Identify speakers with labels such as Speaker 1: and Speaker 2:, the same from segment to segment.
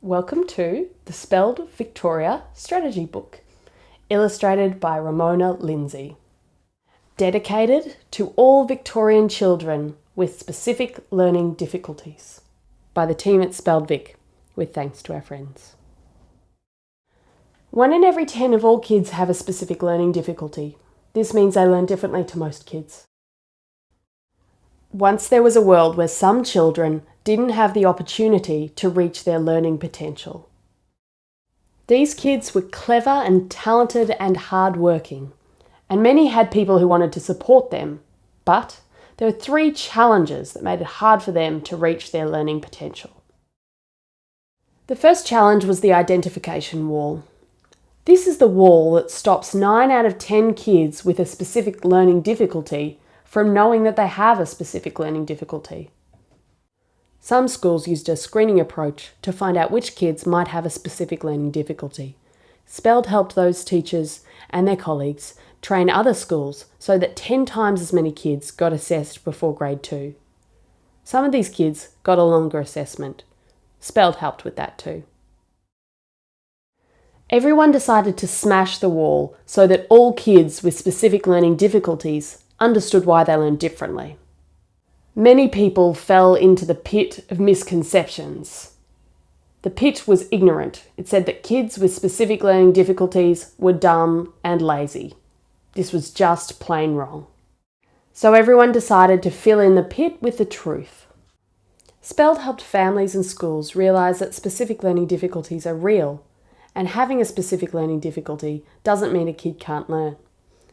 Speaker 1: Welcome to the Speld Victoria Strategy Book, illustrated by Ramona Lindsay. Dedicated to all Victorian children with specific learning difficulties, by the team at Speld Vic, with thanks to our friends. 1 in every 10 of all kids have a specific learning difficulty. This means they learn differently to most kids. Once there was a world where some children didn't have the opportunity to reach their learning potential. These kids were clever and talented and hard-working, and many had people who wanted to support them, but there were 3 challenges that made it hard for them to reach their learning potential. The first challenge was the identification wall. This is the wall that stops 9 out of 10 kids with a specific learning difficulty from knowing that they have a specific learning difficulty. Some schools used a screening approach to find out which kids might have a specific learning difficulty. Speld helped those teachers and their colleagues train other schools so that 10 times as many kids got assessed before grade 2. Some of these kids got a longer assessment. Speld helped with that too. Everyone decided to smash the wall so that all kids with specific learning difficulties understood why they learned differently. Many people fell into the pit of misconceptions. The pit was ignorant. It said that kids with specific learning difficulties were dumb and lazy. This was just plain wrong. So everyone decided to fill in the pit with the truth. Speld helped families and schools realise that specific learning difficulties are real, and having a specific learning difficulty doesn't mean a kid can't learn.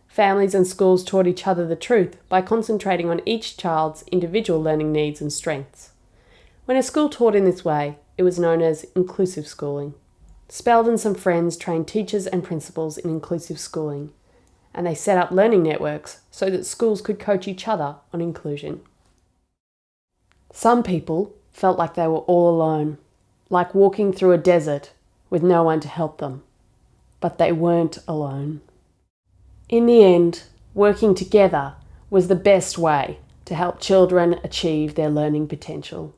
Speaker 1: Families and schools taught each other the truth by concentrating on each child's individual learning needs and strengths. When a school taught in this way, it was known as inclusive schooling. Speld and some friends trained teachers and principals in inclusive schooling, and they set up learning networks so that schools could coach each other on inclusion. Some people felt like they were all alone, like walking through a desert with no one to help them. But they weren't alone. In the end, working together was the best way to help children achieve their learning potential.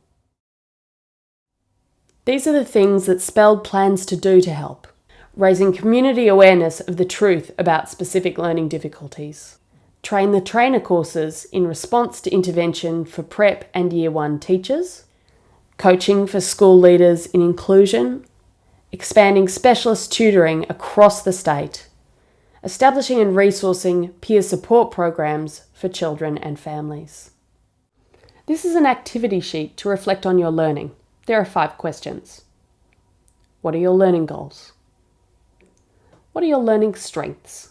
Speaker 1: These are the things that Speld plans to do to help: raising community awareness of the truth about specific learning difficulties, train the trainer courses in response to intervention for prep and Year 1 teachers, coaching for school leaders in inclusion, expanding specialist tutoring across the state, establishing and resourcing peer support programs for children and families. This is an activity sheet to reflect on your learning. There are 5 questions. What are your learning goals? What are your learning strengths?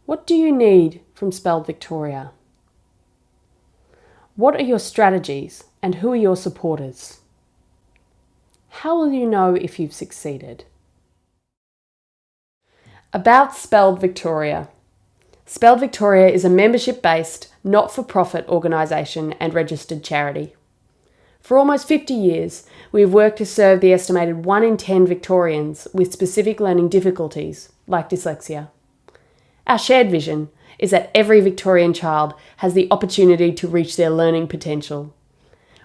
Speaker 1: What do you need from Speld Victoria? What are your strategies and who are your supporters? How will you know if you've succeeded? About Speld Victoria. Speld Victoria is a membership-based, not-for-profit organisation and registered charity. For almost 50 years, we have worked to serve the estimated 1 in 10 Victorians with specific learning difficulties, like dyslexia. Our shared vision is that every Victorian child has the opportunity to reach their learning potential.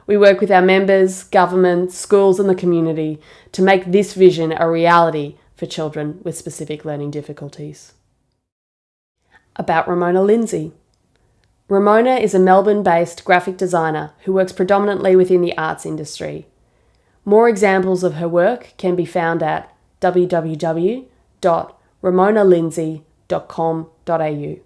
Speaker 1: We work with our members, government, schools and the community to make this vision a reality for children with specific learning difficulties. About Ramona Lindsay. Ramona is a Melbourne-based graphic designer who works predominantly within the arts industry. More examples of her work can be found at www.ramonalindsay.com.au.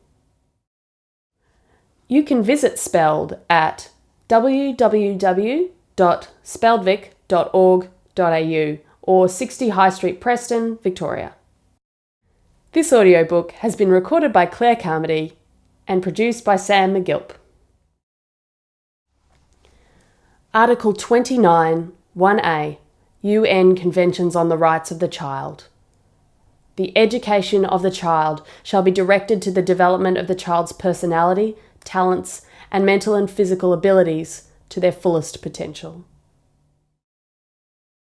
Speaker 1: You can visit Speld at www.speldvic.org.au or 60 High Street, Preston, Victoria. This audiobook has been recorded by Claire Carmody and produced by Sam McGilp. Article 29, 1A, UN Conventions on the Rights of the Child. The education of the child shall be directed to the development of the child's personality, talents, and mental and physical abilities to their fullest potential.